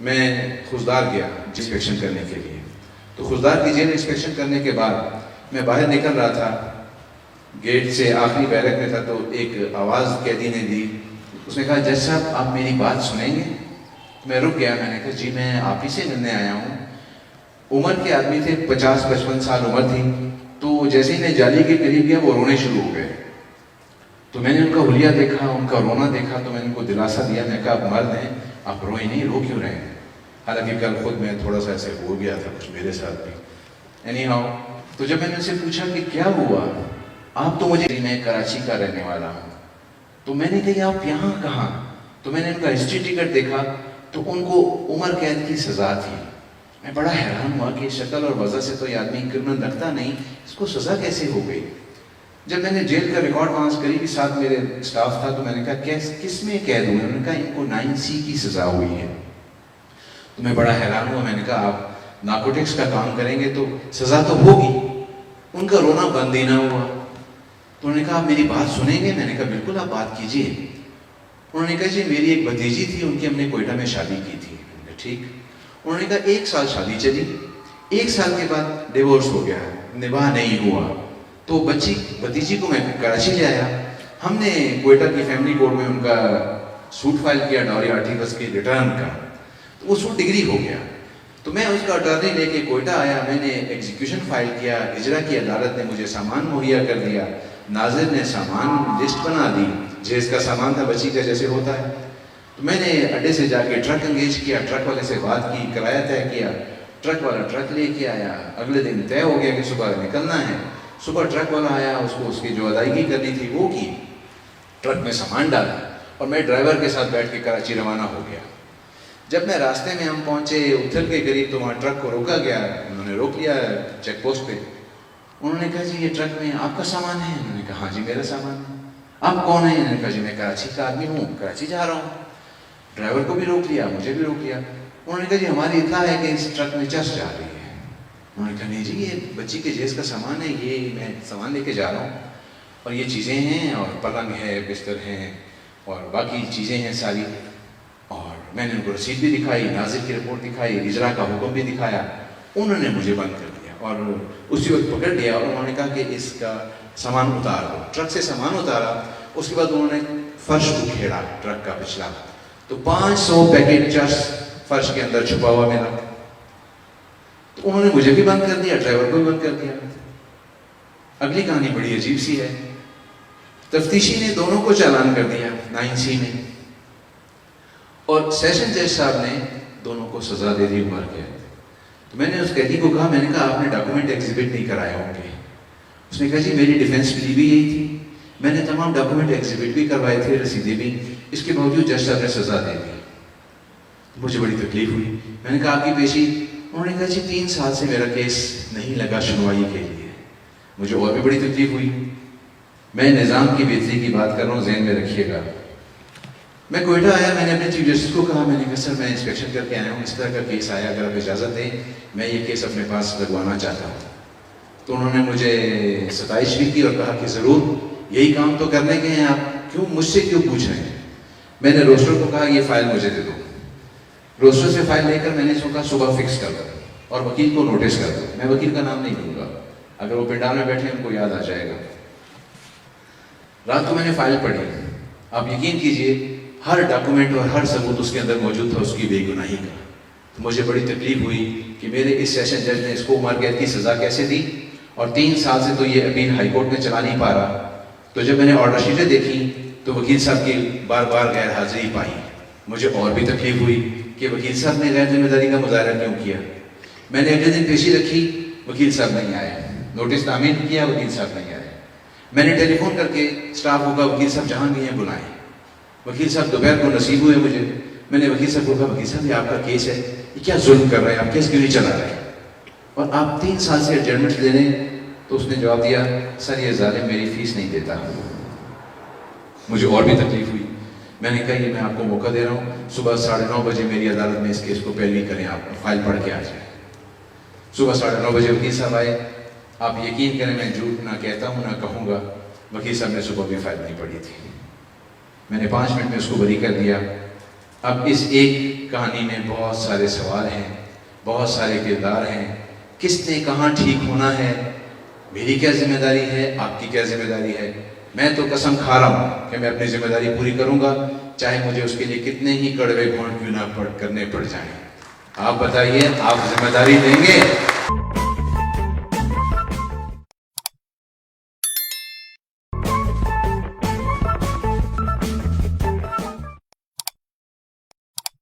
میں خوزدار گیا انسپیکشن کرنے کے لیے. تو خوزدار کی جیل انسپیکشن کرنے کے بعد میں باہر نکل رہا تھا, گیٹ سے آخری بیرک میں تھا, تو ایک آواز قیدی نے دی. اس نے کہا جج صاحب آپ میری بات سنیں گے؟ میں رک گیا. میں نے کہا جی میں آپ ہی سے ملنے آیا ہوں. عمر کے آدمی تھے, 50-55 سال عمر تھی. تو جیسے ہی میں جالی کے قریب گیا وہ رونے شروع ہو گئے. تو میں نے ان کا حلیہ دیکھا, ان کا رونا دیکھا, تو میں نے ان کو دلاسا دیا. میں کہا آپ مرد ہیں, آپ روئیں نہیں, رو کیوں رہے ہیں؟ حالانکہ کل خود میں تھوڑا سا ایسے ہو گیا تھا کچھ میرے ساتھ بھی. اینی ہاؤ, تو جب میں نے ان سے پوچھا کہ کیا ہوا, آپ تو مجھے, میں کراچی کا رہنے والا ہوں. تو میں نے کہا آپ یہاں کہاں؟ تو میں نے ان کا ہسٹری ٹکٹ دیکھا تو ان کو عمر قید کی سزا تھی. میں بڑا حیران ہوا کہ شکل اور وجہ سے تو یہ آدمی کرمنل لگتا نہیں, اس کو سزا کیسے ہو گئی؟ جب میں نے جیل کا ریکارڈ وہاں قریبی ساتھ میرے اسٹاف تھا, تو میں نے کہا کس میں قید ہوئے؟ انہوں نے کہا ان کو 9C کی سزا ہوئی ہے. تو میں بڑا حیران ہوا. میں نے کہا آپ نارکوٹکس کا کام کریں گے تو سزا تو ہوگی. ان کا رونا بند ہی نہ ہوا. تو انہوں نے کہا آپ میری بات سنیں گے؟ میں نے کہا بالکل آپ بات کیجیے. انہوں نے کہا جی میری ایک بھتیجی تھی, ان کی ہم نے کوئٹہ میں شادی کی تھی. ٹھیک. انہوں نے کہا 1 سال شادی چلی, 1 سال کے بعد ڈیورس ہو گیا, نباہ نہیں ہوا. تو بھتیجی کو میں کراچی لے آیا. ہم نے کوئٹہ کی فیملی کورٹ میں ان کا سوٹ فائل کیا ڈاوری آرٹیکلس کے ریٹرن کا. تو وہ سوٹ ڈگری ہو گیا. تو میں اس کا اٹارنی لے کے کوئٹہ آیا. میں نے ایگزیکیوشن فائل کیا, اجرا کی عدالت نے مجھے سامان مہیا کر دیا, ناظر نے سامان لسٹ بنا دی, جیس کا سامان تھا بچی کا جیسے ہوتا ہے. تو میں نے اڈے سے جا کے ٹرک انگیج کیا, ٹرک والے سے بات کی, کرایہ طے کیا, ٹرک والا ٹرک لے کے آیا. اگلے دن طے ہو گیا کہ صبح نکلنا ہے. صبح ٹرک والا آیا, اس کو اس کی جو ادائیگی کرنی تھی وہ کی, ٹرک میں سامان ڈالا, اور میں ڈرائیور کے ساتھ بیٹھ کے کراچی روانہ ہو گیا. جب میں راستے میں ہم پہنچے اتھل کے قریب, تو وہاں ٹرک کو روکا گیا. انہوں نے روک لیا چیک پوسٹ پہ. انہوں نے کہا جی یہ ٹرک میں آپ کا سامان ہے؟ انہوں نے کہا ہاں جی میرا سامان ہے. آپ کون ہیں؟ انہوں نے کہا جی میں کراچی کا آدمی ہوں, کراچی جا رہا ہوں. ڈرائیور کو بھی روک لیا, مجھے بھی روک لیا. انہوں نے کہا جی ہماری اطلاع ہے کہ اس ٹرک میں چرس جا رہی ہے. انہوں نے کہا نہیں جی یہ بچی کے جیز کا سامان ہے, یہ میں سامان لے کے جا رہا ہوں, اور یہ چیزیں ہیں, اور پلنگ ہے, بستر ہیں, اور باقی چیزیں ہیں ساری. اور میں نے ان کو رسید بھی دکھائی, ناظر کی رپورٹ دکھائی, اجرا کا حکم بھی دکھایا. انہوں نے مجھے بند کر دیا اور اسی وقت پکڑ لیا, اور انہوں نے کہا کہ اس کا سامان اتار دو. ٹرک سے سامان اتارا. اس کے بعد انہوں نے فرش کو کھیڑا ٹرک کا پچھلا, تو 500 پیکٹ چرس فرش کے اندر چھپا ہوا ملا. تو انہوں نے مجھے بھی بند کر دیا, ڈرائیور کو بھی بند کر دیا. اگلی کہانی بڑی عجیب سی ہے. تفتیشی نے دونوں کو چالان کر دیا 9C میں, اور سیشن جج صاحب نے دونوں کو سزا دے دی عمر قید. تو میں نے اس قیدی کو کہا, میں نے کہا آپ نے ڈاکومنٹ ایگزیبٹ نہیں کرائے ہوں گے. اس نے کہا جی میری ڈیفینس پلی بھی یہی تھی, میں نے تمام ڈاکومنٹ ایگزیبٹ بھی کروائے تھے, رسیدیں بھی, اس کے باوجود جج صاحب نے سزا دے دی. مجھے بڑی تکلیف ہوئی. میں نے کہا آپ کی پیشی؟ انہوں نے کہا جی 3 سال سے میرا کیس نہیں لگا سنوائی کے لیے. مجھے اور بھی بڑی تکلیف ہوئی. میں نظام کی بہتری کی بات کر رہا ہوں, ذہن میں رکھیے گا. میں کوئٹہ آیا, میں نے اپنے چیف جسٹس کو کہا, میں نے کہا سر میں انسپیکشن کر کے آیا ہوں, اس طرح کا کیس آیا, اگر آپ اجازت دیں میں یہ کیس اپنے پاس لگوانا چاہتا ہوں. تو انہوں نے مجھے ستائش بھی کی اور کہا کہ ضرور, یہی کام تو کرنے کے ہیں آپ, کیوں مجھ سے کیوں پوچھ رہے ہیں؟ میں نے روسٹر کو کہا یہ فائل مجھے دے دو. روسٹر سے فائل لے کر میں نے اس کو کہا صبح فکس کر دو اور وکیل کو نوٹس کر دو. میں وکیل کا نام نہیں دوں گا, اگر وہ پنڈال میں بیٹھے ان کو یاد آ جائے گا. رات کو میں نے فائل پڑھی. آپ یقین کیجئے ہر ڈاکومنٹ اور ہر ثبوت اس کے اندر موجود تھا اس کی بے گناہی کا. تو مجھے بڑی تکلیف ہوئی کہ میرے اس سیشن جج نے اس کو عمر قید کی سزا کیسے دی, اور 3 سال سے تو یہ اپیل ہائی کورٹ میں چلا نہیں پا رہا. تو جب میں نے آرڈر شیٹیں دیکھی تو وکیل صاحب کی بار بار غیر حاضری پائی. مجھے اور بھی تکلیف ہوئی کہ وکیل صاحب نے غیر ذمہ داری کا مظاہرہ کیوں کیا. میں نے اگلے دن پیشی رکھی, وکیل صاحب نہیں آئے. نوٹس تعمیر کیا, وکیل صاحب نہیں آئے. میں نے ٹیلی فون کر کے اسٹاف کو کہا وکیل صاحب جہاں بھی ہیں بلائیں. وکیل صاحب دوپہر کو نصیب ہوئے مجھے. میں نے وکیل صاحب کو کہا وکیل صاحب یہ آپ کا کیس ہے, یہ کیا ظلم کر رہے ہیں آپ, کیس کیوں نہیں چلا رہے ہیں, اور آپ 3 سال سے ایڈجسٹمنٹ دے رہے ہیں. تو اس نے جواب دیا سر یہ ظالم میری فیس نہیں دیتا. مجھے اور بھی تکلیف ہوئی. میں نے کہا یہ میں آپ کو موقع دے رہا ہوں, صبح 9:30 بجے میری عدالت میں اس کیس کو پیروی کریں, آپ فائل پڑھ کے آ جائیں. صبح 9:30 بجے وکیل صاحب آئے. آپ یقین کریں میں جھوٹ نہ کہتا ہوں نہ کہوں گا, وکیل صاحب نے صبح بھی فائل نہیں پڑھی تھی. میں نے 5 منٹ میں اس کو بری کر دیا. اب اس ایک کہانی میں بہت سارے سوال ہیں، بہت سارے کردار ہیں، کس نے کہاں ٹھیک ہونا ہے، میری کیا ذمہ داری ہے، آپ کی کیا ذمہ داری ہے۔ میں تو قسم کھا رہا ہوں کہ میں اپنی ذمہ داری پوری کروں گا، چاہے مجھے اس کے لیے کتنے ہی کڑوے گھونٹ کیوں نہ کرنے پڑ جائیں۔ آپ بتائیے، آپ ذمہ داری دیں گے؟